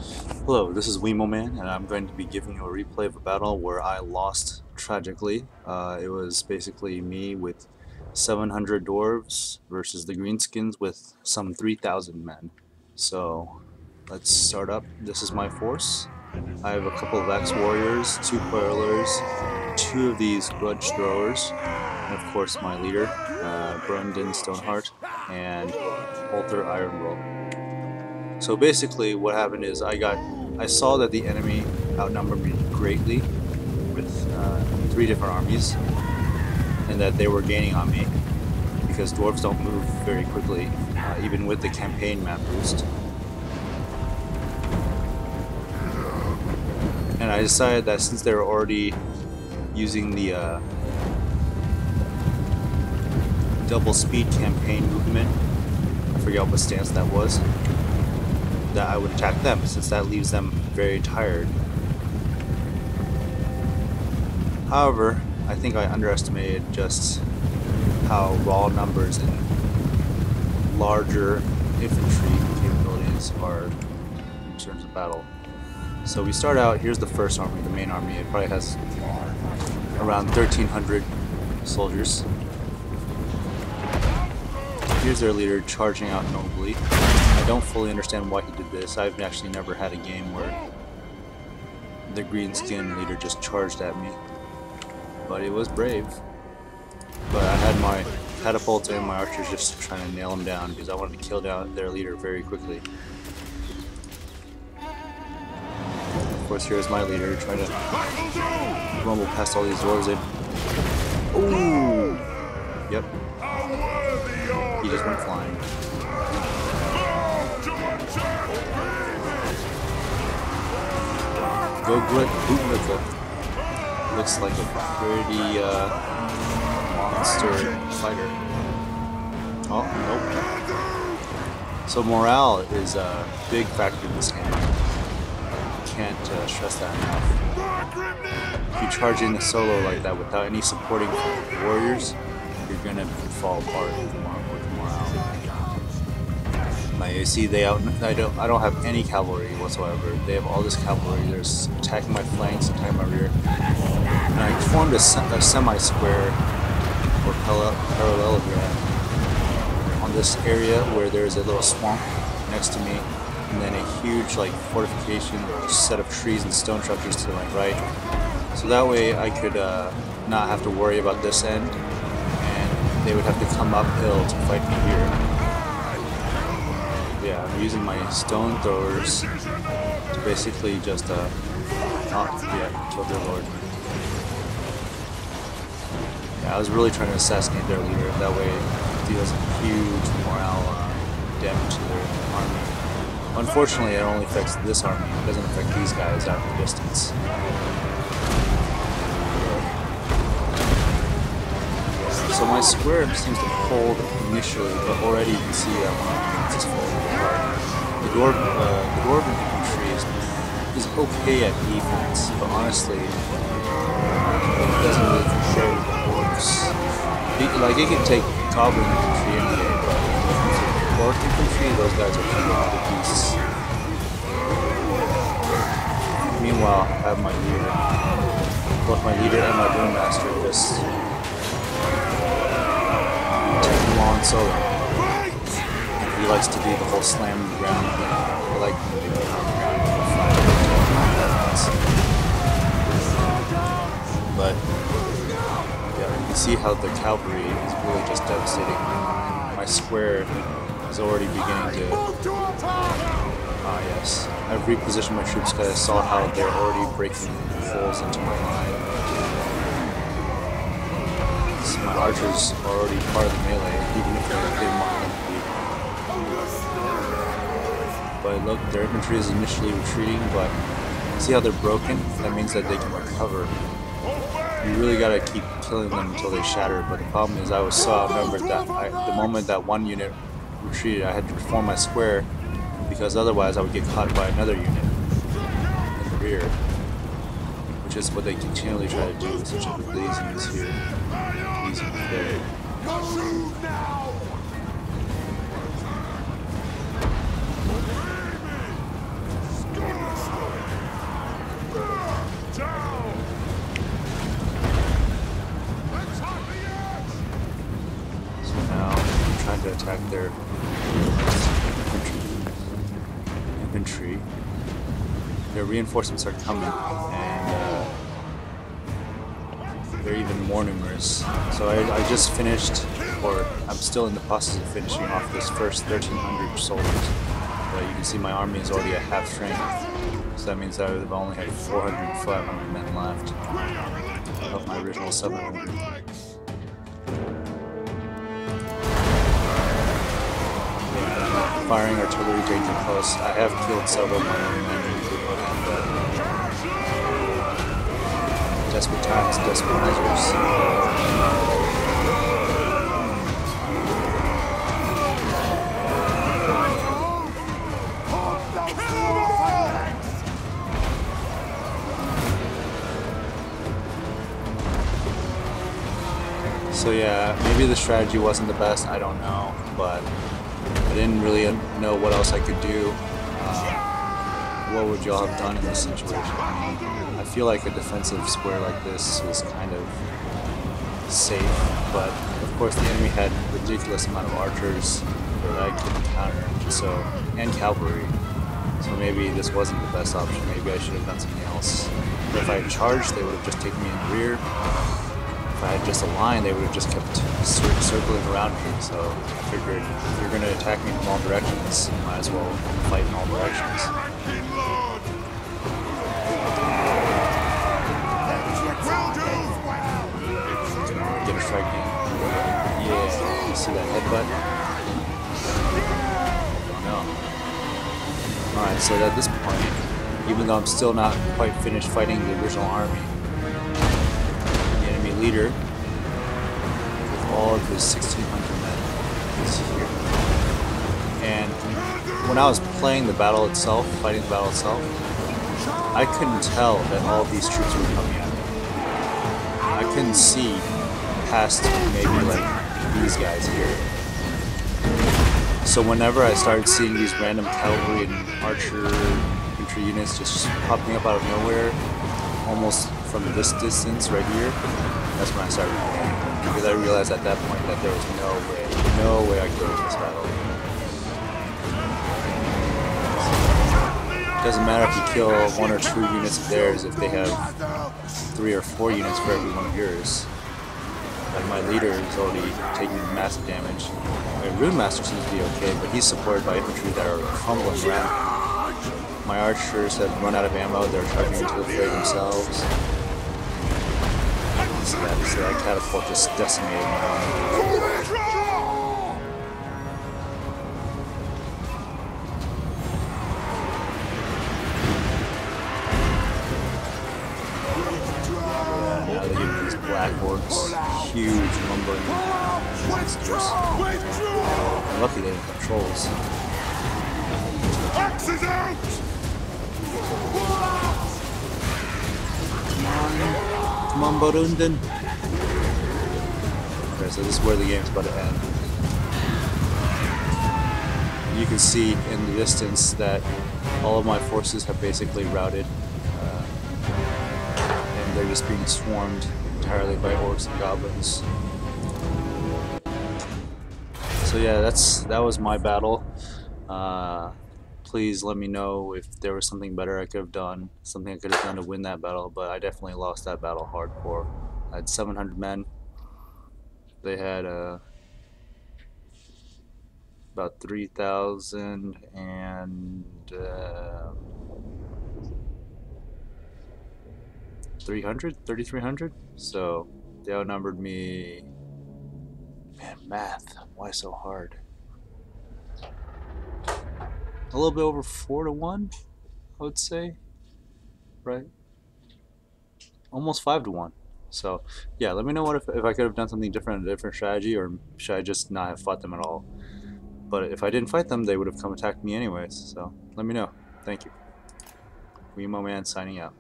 Hello, this is Wemo Man, and I'm going to be giving you a replay of a battle where I lost tragically. It was basically me with 700 dwarves versus the Greenskins with some 3,000 men. So, let's start up. This is my force. I have a couple of axe warriors, 2 parlors, 2 of these grudge throwers, and of course my leader, Brundon Stoneheart, and Walter Ironwell. So basically what happened is I saw that the enemy outnumbered me greatly with 3 different armies, and that they were gaining on me because dwarves don't move very quickly, even with the campaign map boost. And I decided that since they were already using the double speed campaign movement, I forget what stance that was, that I would attack them, since that leaves them very tired. However, I think I underestimated just how raw numbers and larger infantry capabilities are in terms of battle. So we start out, here's the first army, the main army. It probably has around 1,300 soldiers. Here's their leader charging out nobly. I don't fully understand why he did this. I've actually never had a game where the greenskin leader just charged at me. But it was brave. But I had my catapults and my archers just trying to nail him down because I wanted to kill down their leader very quickly. Of course, here's my leader trying to rumble past all these dwarves in. Ooh! Yep. He just went flying. Go good bootlicker. Looks like a pretty monster fighter. Oh, nope. So morale is a big factor in this game. Can't stress that enough. If you charge in a solo like that without any supporting warriors, you're gonna fall apart with morale. My AC, I don't have any cavalry whatsoever. They have all this cavalry. They're attacking my flanks, attacking my rear. And I formed a semi-square or parallelogram on this area where there's a little swamp next to me, and then a huge fortification or set of trees and stone structures to my right. So that way I could not have to worry about this end, and they would have to come uphill to fight me here. Yeah, I'm using my stone throwers to basically just kill their lord. Yeah, I was really trying to assassinate their leader, that way it deals huge morale damage to their army. Unfortunately, it only affects this army, it doesn't affect these guys out in the distance. So my square seems to hold initially, but already you can see that one is falling apart. The Dwarven infantry is okay at defense, but honestly, it doesn't really compare with the dwarves. It can take goblin infantry any day, but orc infantry, those guys are pretty good beasts. Meanwhile, I have my leader. Both my leader and my brewmaster just on solo. He likes to do the whole slam on the ground. I like him to do it on the ground. But yeah, you can see how the cavalry is really just devastating. My square is already beginning to. Yes, I've repositioned my troops because I saw how they're already breaking holes into my line. My archers are already part of the melee, even if they didn't want them to be. But look, their infantry is initially retreating, but see how they're broken? That means that they can recover. You really gotta keep killing them until they shatter, but the problem is I was so outnumbered that the moment that one unit retreated, I had to reform my square, because otherwise I would get caught by another unit in the rear. Which is what they continually try to do, essentially with laziness here. There. infantry. Their reinforcements are coming, and they're even more numerous. So I just finished, or I'm still in the process of finishing off this first 1,300 soldiers. But you can see my army is already at half strength. So that means I've only had 400, 500 men left of my original 700. Firing artillery danger close. I have killed several of my own men, and desperate times, desperate measures. So yeah, maybe the strategy wasn't the best, I don't know, but I didn't really know what else I could do. What would y'all have done in this situation? I feel like a defensive square like this is kind of safe, but of course the enemy had a ridiculous amount of archers that I couldn't counter, and cavalry. So maybe this wasn't the best option. Maybe I should have done something else. But if I had charged, they would have just taken me in the rear. If I had just a line, they would have just kept circling around me. So I figured if you're going to attack me from all directions, you might as well fight in all directions. Get a strike in. Yeah, you see that headbutt? Oh no. Alright, so at this point, even though I'm still not quite finished fighting the original army, the enemy leader, with all of his 1,600 men, is here. And when I was playing the battle itself, fighting the battle itself, I couldn't tell that all of these troops were coming at me. I couldn't see past maybe like these guys here. So whenever I started seeing these random cavalry and archer infantry units just popping up out of nowhere, almost from this distance right here, that's when I started panicking. Because I realized at that point that there was no way I could win this battle. It doesn't matter if you kill 1 or 2 units of theirs if they have 3 or 4 units for every one of yours. Like my leader is already taking massive damage. My Rune Master seems to be okay, but he's supported by infantry that are crumbling around. My archers have run out of ammo, they're charging into the fray themselves. So that catapult just decimated my army. Now they give these black orcs huge lumbering monsters. I'm lucky they didn't have trolls. Axes out! Come on, Borunden. Okay, so this is where the game's about to end. You can see in the distance that all of my forces have basically routed, and they're just being swarmed entirely by orcs and goblins. So yeah, that was my battle. Please let me know if there was something better I could have done, something I could have done to win that battle, but I definitely lost that battle hardcore. I had 700 men. They had about 3,000 and 3,300. So they outnumbered me. Man, math, why so hard? A little bit over 4 to 1, I would say, right? Almost 5 to 1. So yeah, let me know if I could have done something different, a different strategy, or should I just not have fought them at all? But if I didn't fight them, they would have come attack me anyways. So let me know. Thank you. Wemo Man signing out.